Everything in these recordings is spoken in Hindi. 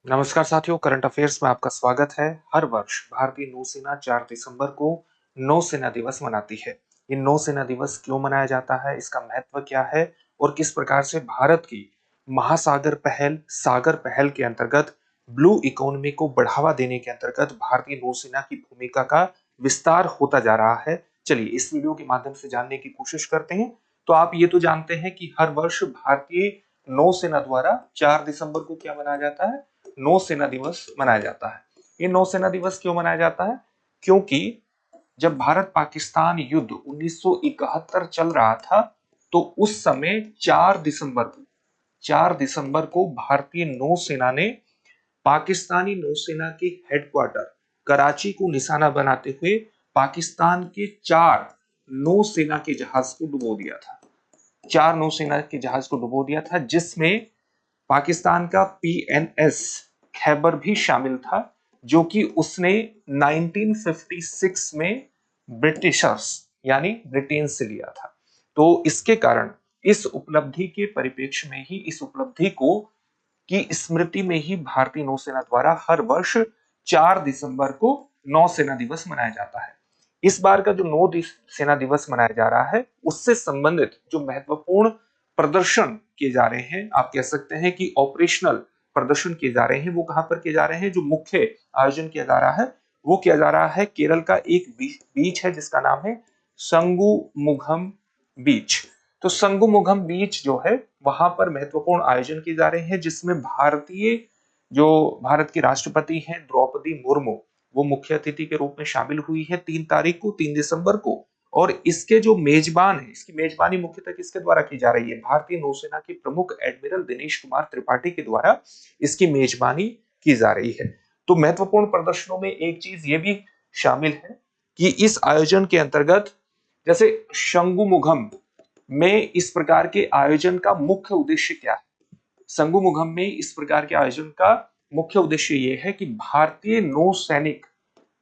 नमस्कार साथियों, करंट अफेयर्स में आपका स्वागत है। हर वर्ष भारतीय नौसेना 4 दिसंबर को नौसेना दिवस मनाती है। ये नौसेना दिवस क्यों मनाया जाता है, इसका महत्व क्या है और किस प्रकार से भारत की महासागर पहल, सागर पहल के अंतर्गत ब्लू इकोनॉमी को बढ़ावा देने के अंतर्गत भारतीय नौसेना की भूमिका का विस्तार होता जा रहा है। चलिए इस वीडियो के माध्यम से जानने की कोशिश करते हैं। तो आप ये तो जानते हैं कि हर वर्ष भारतीय नौसेना द्वारा 4 दिसंबर को क्या मनाया जाता है, नौसेना दिवस मनाया जाता है। ये नौसेना दिवस क्यों मनाया जाता है? क्योंकि जब भारत पाकिस्तान युद्ध 1971 चल रहा था, तो उस समय 4 दिसंबर को भारतीय नौसेना ने पाकिस्तानी नौसेना के हेडक्वार्टर कराची को निशाना बनाते हुए पाकिस्तान के 4 नौसेना के जहाज को डुबो दिया था। 4 नौसेना के जहाज को डुबो दिया था, जिसमें पाकिस्तान का पीएनएस खैबर भी शामिल था, जो कि उसने 1956 में ब्रिटिशर्स यानी ब्रिटेन से लिया था। तो इसके कारण इस उपलब्धि के परिप्रेक्ष्य में ही, इस उपलब्धि को की स्मृति में ही भारतीय नौसेना द्वारा हर वर्ष 4 दिसंबर को नौसेना दिवस मनाया जाता है। इस बार का जो नौसेना दिवस मनाया जा रहा है, उससे संबंधित जो महत्वपूर्ण प्रदर्शन किए जा रहे हैं, आप कह सकते हैं कि ऑपरेशनल प्रदर्शन किए जा रहे हैं, वो कहां पर किए जा रहे हैं? जो मुख्य आयोजन किया जा रहा है वो किया जा रहा है केरल का एक बीच है जिसका नाम है संगुमुघम बीच। तो संगुमुघम बीच जो है, वहां पर महत्वपूर्ण आयोजन किए जा रहे हैं, जिसमें भारत की राष्ट्रपति हैं द्रौपदी मुर्मू, वो मुख्य अतिथि के रूप में शामिल हुई है 3 दिसंबर को। और इसके जो मेजबान है, इसकी मेजबानी मुख्यतः किसके द्वारा की जा रही है? भारतीय नौसेना के प्रमुख एडमिरल दिनेश कुमार त्रिपाठी के द्वारा इसकी मेजबानी की जा रही है। तो महत्वपूर्ण प्रदर्शनों में एक चीज ये भी शामिल है कि इस आयोजन के अंतर्गत, जैसे शंगुमुखम में इस प्रकार के आयोजन का मुख्य उद्देश्य क्या है? संगुमुखम में इस प्रकार के आयोजन का मुख्य उद्देश्य यह है कि भारतीय नौसैनिक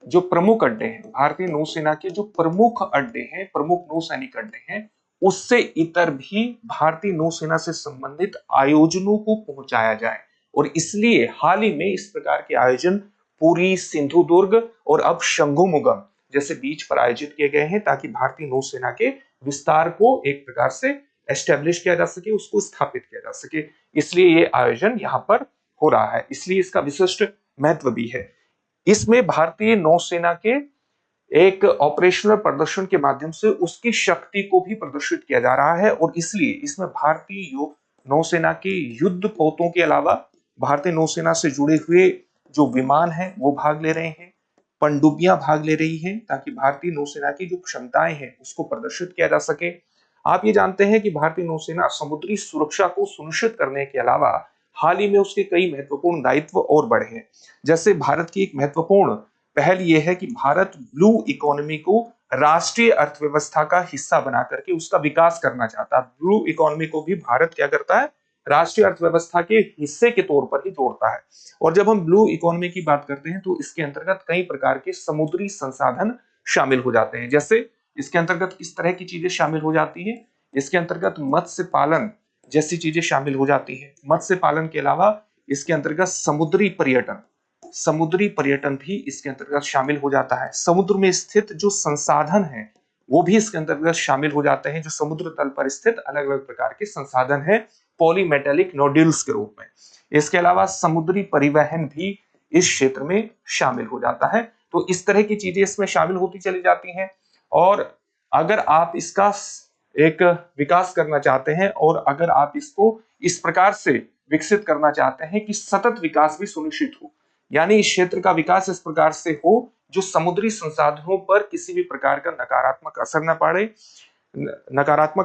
जो प्रमुख अड्डे हैं, भारतीय नौसेना के जो प्रमुख अड्डे हैं, प्रमुख नौसैनिक अड्डे हैं, उससे इतर भी भारतीय नौसेना से संबंधित आयोजनों को पहुंचाया जाए। और इसलिए हाल ही में इस प्रकार के आयोजन पुरी, सिंधुदुर्ग और अब शंगुमुगम जैसे बीच पर आयोजित किए गए हैं, ताकि भारतीय नौसेना के विस्तार को एक प्रकार से एस्टेब्लिश किया जा सके, उसको स्थापित किया जा सके। इसलिए ये आयोजन यहाँ पर हो रहा है, इसलिए इसका विशिष्ट महत्व भी है। इसमें भारतीय नौसेना के एक ऑपरेशनल प्रदर्शन के माध्यम से उसकी शक्ति को भी प्रदर्शित किया जा रहा है, और इसलिए इसमें भारतीय नौसेना के युद्ध पोतों के अलावा भारतीय नौसेना से जुड़े हुए जो विमान हैं वो भाग ले रहे हैं, पनडुब्बियां भाग ले रही हैं, ताकि भारतीय नौसेना की जो क्षमताएं हैं उसको प्रदर्शित किया जा सके। आप ये जानते हैं कि भारतीय नौसेना समुद्री सुरक्षा को सुनिश्चित करने के अलावा हाल ही में उसके कई महत्वपूर्ण दायित्व और बढ़े हैं। जैसे भारत की एक महत्वपूर्ण पहल यह है कि भारत ब्लू इकोनॉमी को राष्ट्रीय अर्थव्यवस्था का हिस्सा बना करके उसका विकास करना चाहता है। ब्लू इकोनॉमी को भी भारत क्या करता है? राष्ट्रीय अर्थव्यवस्था के हिस्से के तौर पर ही जोड़ता है। और जब हम ब्लू इकोनॉमी की बात करते हैं तो इसके अंतर्गत कई प्रकार के समुद्री संसाधन शामिल हो जाते हैं। जैसे इसके अंतर्गत किस तरह की चीजें शामिल हो जाती हैं? इसके अंतर्गत मत्स्य पालन जैसी चीजें शामिल हो जाती हैं। मत्स्य पालन के अलावा इसके अंतर्गत समुद्री पर्यटन भी इसके अंतर्गत शामिल हो जाता है। समुद्र में स्थित जो संसाधन है वो भी इसके अंतर्गत शामिल हो जाते हैं, जो समुद्र तल पर स्थित अलग अलग प्रकार के संसाधन है पॉलीमेटेलिक नोड्यूल्स के रूप में। इसके अलावा समुद्री परिवहन भी इस क्षेत्र में शामिल हो जाता है। तो इस तरह की चीजें इसमें शामिल होती चली जाती हैं। और अगर आप इसका एक विकास करना चाहते हैं, और अगर आप इसको इस प्रकार से विकसित करना चाहते हैं कि सतत विकास भी सुनिश्चित हो, यानी इस क्षेत्र का विकास इस प्रकार से हो जो समुद्री संसाधनों पर किसी भी प्रकार का नकारात्मक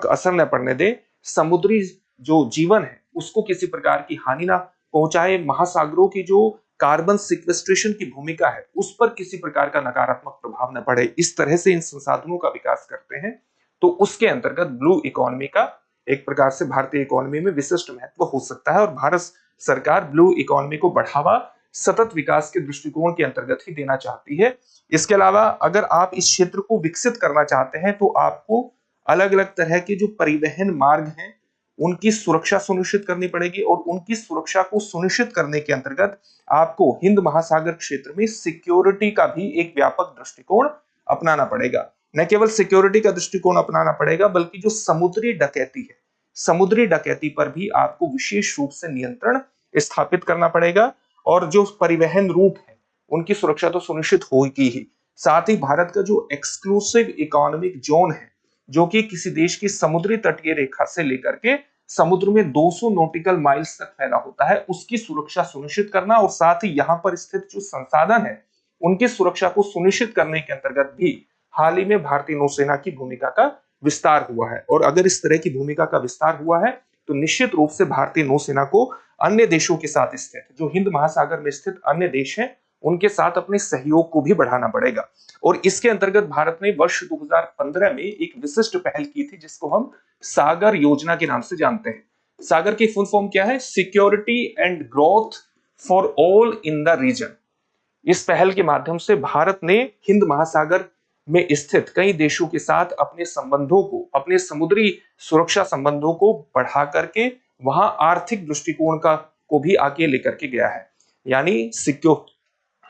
असर न पड़ने दे, समुद्री जो जीवन है उसको किसी प्रकार की हानि ना पहुंचाए, महासागरों की जो कार्बन सिक्वेस्ट्रेशन की भूमिका है उस पर किसी प्रकार का नकारात्मक प्रभाव न पड़े, इस तरह से इन संसाधनों का विकास करते हैं। तो उसके अंतर्गत ब्लू इकोनॉमी का एक प्रकार से भारतीय इकोनॉमी में विशिष्ट महत्व हो सकता है, और भारत सरकार ब्लू इकोनॉमी को बढ़ावा सतत विकास के दृष्टिकोण के अंतर्गत ही देना चाहती है। इसके अलावा अगर आप इस क्षेत्र को विकसित करना चाहते हैं तो आपको अलग अलग तरह के जो परिवहन मार्ग हैं उनकी सुरक्षा सुनिश्चित करनी पड़ेगी और उनकी सुरक्षा को सुनिश्चित करने के अंतर्गत आपको हिंद महासागर क्षेत्र में सिक्योरिटी का भी एक व्यापक दृष्टिकोण अपनाना पड़ेगा। न केवल सिक्योरिटी का दृष्टिकोण अपनाना पड़ेगा बल्कि जो समुद्री डकैती है, समुद्री डकैती पर भी आपको विशेष रूप से नियंत्रण स्थापित करना पड़ेगा और जो परिवहन रूट है उनकी सुरक्षा तो सुनिश्चित होगी ही। साथ ही भारत का जो एक्सक्लूसिव इकोनॉमिक जोन है, जो कि किसी देश की समुद्री तटीय रेखा से लेकर के समुद्र में 200 नॉटिकल माइल्स तक फैला होता है, उसकी सुरक्षा सुनिश्चित करना और साथ ही यहां पर स्थित जो संसाधन है उनकी सुरक्षा को सुनिश्चित करने के अंतर्गत भी हाल ही में भारतीय नौसेना की भूमिका का विस्तार हुआ है। और अगर इस तरह की भूमिका का विस्तार हुआ है तो निश्चित रूप से भारतीय नौसेना को अन्य देशों के साथ स्थित जो हिंद महासागर में स्थित अन्य देश हैं उनके साथ अपने सहयोग को भी बढ़ाना पड़ेगा। और इसके अंतर्गत भारत ने वर्ष 2015 में एक विशिष्ट पहल की थी जिसको हम सागर योजना के नाम से जानते हैं। सागर की फुल फॉर्म क्या है? Security and growth for all in the region. इस पहल के माध्यम से भारत ने हिंद महासागर में स्थित कई देशों के साथ अपने संबंधों को, अपने समुद्री सुरक्षा संबंधों को बढ़ा करके वहां आर्थिक दृष्टिकोण का को भी आगे लेकर के गया है, यानी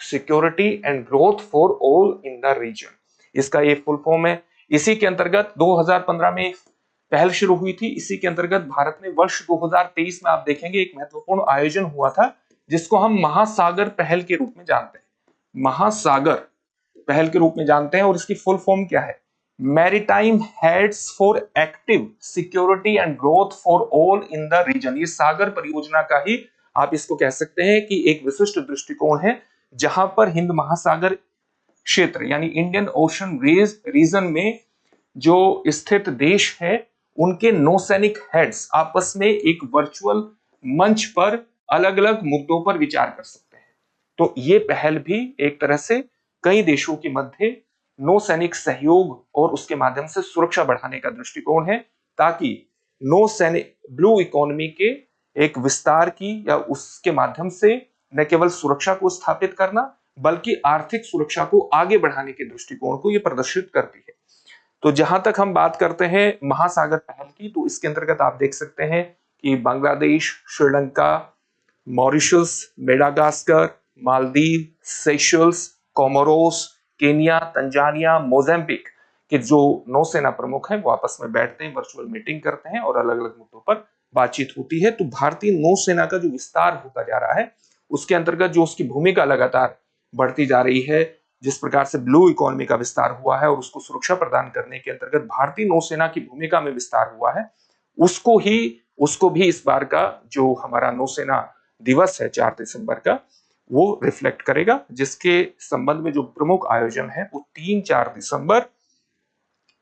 security and growth for all in the region, इसका ये फुल फॉर्म है। इसी के अंतर्गत 2015 में पहल शुरू हुई थी। इसी के अंतर्गत भारत ने वर्ष 2023 में आप देखेंगे एक महत्वपूर्ण आयोजन हुआ था जिसको हम महासागर पहल के रूप में जानते हैं। महासागर पहल के रूप में जानते हैं और इसकी फुल फॉर्म क्या है? Maritime heads for active security and growth for all in the region. ये सागर परियोजना का ही आप इसको कह सकते हैं कि एक विशिष्ट दृष्टिकोण है जहां पर हिंद महासागर क्षेत्र यानी इंडियन ओशन रीजन में जो स्थित देश है उनके नौसैनिक हेड्स आपस में एक वर्चुअल मंच पर अलग अलग मुद्दों पर विचार कर सकते हैं। तो ये पहल भी एक तरह से कई देशों के मध्य नौसैनिक सहयोग और उसके माध्यम से सुरक्षा बढ़ाने का दृष्टिकोण है ताकि नौसैनिक ब्लू इकोनॉमी के एक विस्तार की या उसके माध्यम से न केवल सुरक्षा को स्थापित करना बल्कि आर्थिक सुरक्षा को आगे बढ़ाने के दृष्टिकोण को यह प्रदर्शित करती है। तो जहां तक हम बात करते हैं महासागर पहल की, तो इसके अंतर्गत आप देख सकते हैं कि Bangladesh, Sri Lanka, Mauritius, Madagascar, Maldives, Seychelles, Comoros, Kenya, Tanzania, Mozambique के जो नौसेना प्रमुख हैं वो आपस में बैठते हैं, वर्चुअल मीटिंग करते हैं और अलग अलग मुद्दों पर बातचीत होती है। तो भारतीय नौसेना का जो विस्तार होता जा रहा है उसके अंतर्गत जो उसकी भूमिका लगातार बढ़ती जा रही है, जिस प्रकार से ब्लू इकोनॉमी का विस्तार हुआ है और उसको सुरक्षा प्रदान करने के अंतर्गत भारतीय नौसेना की भूमिका में विस्तार हुआ है, उसको भी इस बार का जो हमारा नौसेना दिवस है 4 दिसंबर का वो रिफ्लेक्ट करेगा, जिसके संबंध में जो प्रमुख आयोजन है वो 3-4 दिसंबर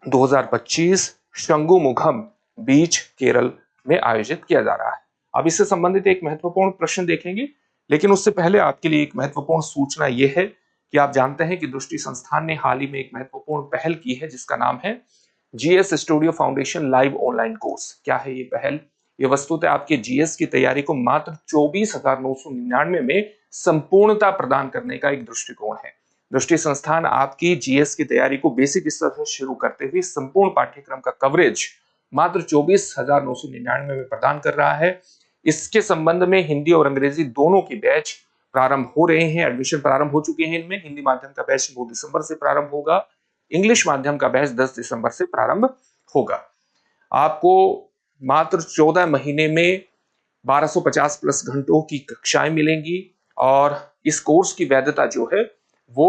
2025 शंगुमुखम बीच केरल में आयोजित किया जा रहा है। अब इससे संबंधित एक महत्वपूर्ण प्रश्न देखेंगे, लेकिन उससे पहले आपके लिए एक महत्वपूर्ण सूचना यह है कि आप जानते हैं कि दृष्टि संस्थान ने हाल ही में एक महत्वपूर्ण पहल की है जिसका नाम है GS studio foundation live online course. क्या है ये पहल? ये वस्तुतः आपके जीएस की तैयारी को मात्र 24,999 में संपूर्णता प्रदान करने का एक दृष्टिकोण है। दृष्टि संस्थान आपकी जीएस की तैयारी को बेसिक स्तर से शुरू करते हुए संपूर्ण पाठ्यक्रम का कवरेज मात्र 24,999 में प्रदान कर रहा है। इसके संबंध में हिंदी और अंग्रेजी दोनों की बैच प्रारंभ हो रहे हैं, एडमिशन प्रारंभ हो चुके हैं इनमें। हिंदी माध्यम का बैच 2 दिसंबर से प्रारंभ होगा, इंग्लिश माध्यम का बैच 10 दिसंबर से प्रारंभ होगा। आपको मात्र 14 महीने में 1250 प्लस घंटों की कक्षाएं मिलेंगी और इस कोर्स की वैधता जो है वो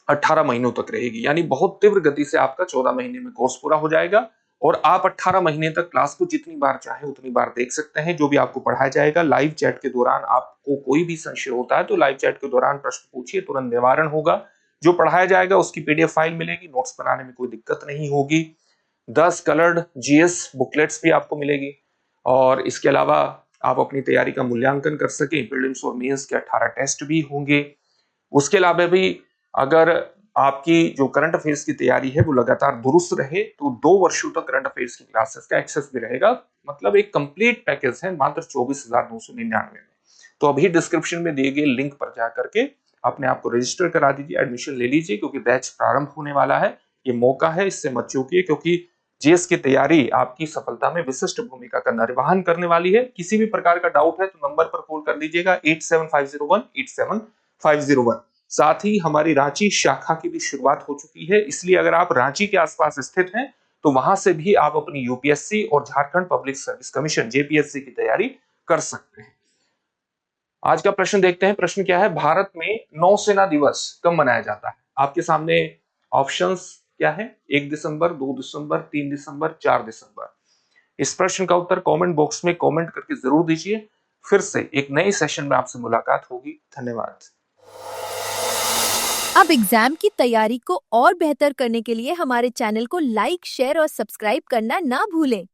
18 महीनों तक रहेगी, यानी बहुत तीव्र गति से आपका 14 महीने में कोर्स पूरा हो जाएगा और आप 18 महीने तक क्लास को जितनी बार चाहे उतनी बार देख सकते हैं। जो भी आपको पढ़ाया जाएगा, लाइव चैट के दौरान आपको कोई भी संशय होता है तो लाइव चैट के दौरान प्रश्न पूछिए, तुरंत निवारण होगा। जो पढ़ाया जाएगा उसकी पीडीएफ फाइल मिलेगी, नोट्स बनाने में कोई दिक्कत नहीं होगी। 10 कलर्ड जीएस बुकलेट्स भी आपको मिलेगी और इसके अलावा आप अपनी तैयारी का मूल्यांकन कर सकें। प्रीलिम्स और मेंस के 18 टेस्ट भी होंगे। उसके अलावा भी अगर आपकी जो करंट अफेयर्स की तैयारी है वो लगातार दुरुस्त रहे तो 2 वर्षों तक करंट अफेयर्स की क्लासेस का एक्सेस भी रहेगा। मतलब एक कंप्लीट पैकेज है मात्र 24,999 में। तो अभी डिस्क्रिप्शन में दिए गए लिंक पर जाकर के अपने आप को रजिस्टर करा दीजिए, एडमिशन ले लीजिए, क्योंकि बैच प्रारंभ होने वाला है। ये मौका है, इससे मत चूकिए, क्योंकि जेएस की तैयारी आपकी सफलता में विशिष्ट भूमिका का निर्वहन करने वाली है। किसी भी प्रकार का डाउट है तो नंबर पर कॉल कर लीजिएगा 8750187501। साथ ही हमारी रांची शाखा की भी शुरुआत हो चुकी है, इसलिए अगर आप रांची के आसपास स्थित हैं तो वहां से भी आप अपनी यूपीएससी और Jharkhand public service commission JPSC की तैयारी कर सकते हैं। आज का प्रश्न देखते हैं। प्रश्न क्या है, भारत में नौसेना दिवस कब मनाया जाता है? आपके सामने ऑप्शंस क्या है, 1 दिसंबर, 2 दिसंबर, 3 दिसंबर, 4 दिसंबर। इस प्रश्न का उत्तर कमेंट बॉक्स में कमेंट करके जरूर दीजिए। फिर से एक नए सेशन में आपसे मुलाकात होगी। धन्यवाद। अब एग्जाम की तैयारी को और बेहतर करने के लिए हमारे चैनल को लाइक, शेयर और सब्सक्राइब करना ना भूलें।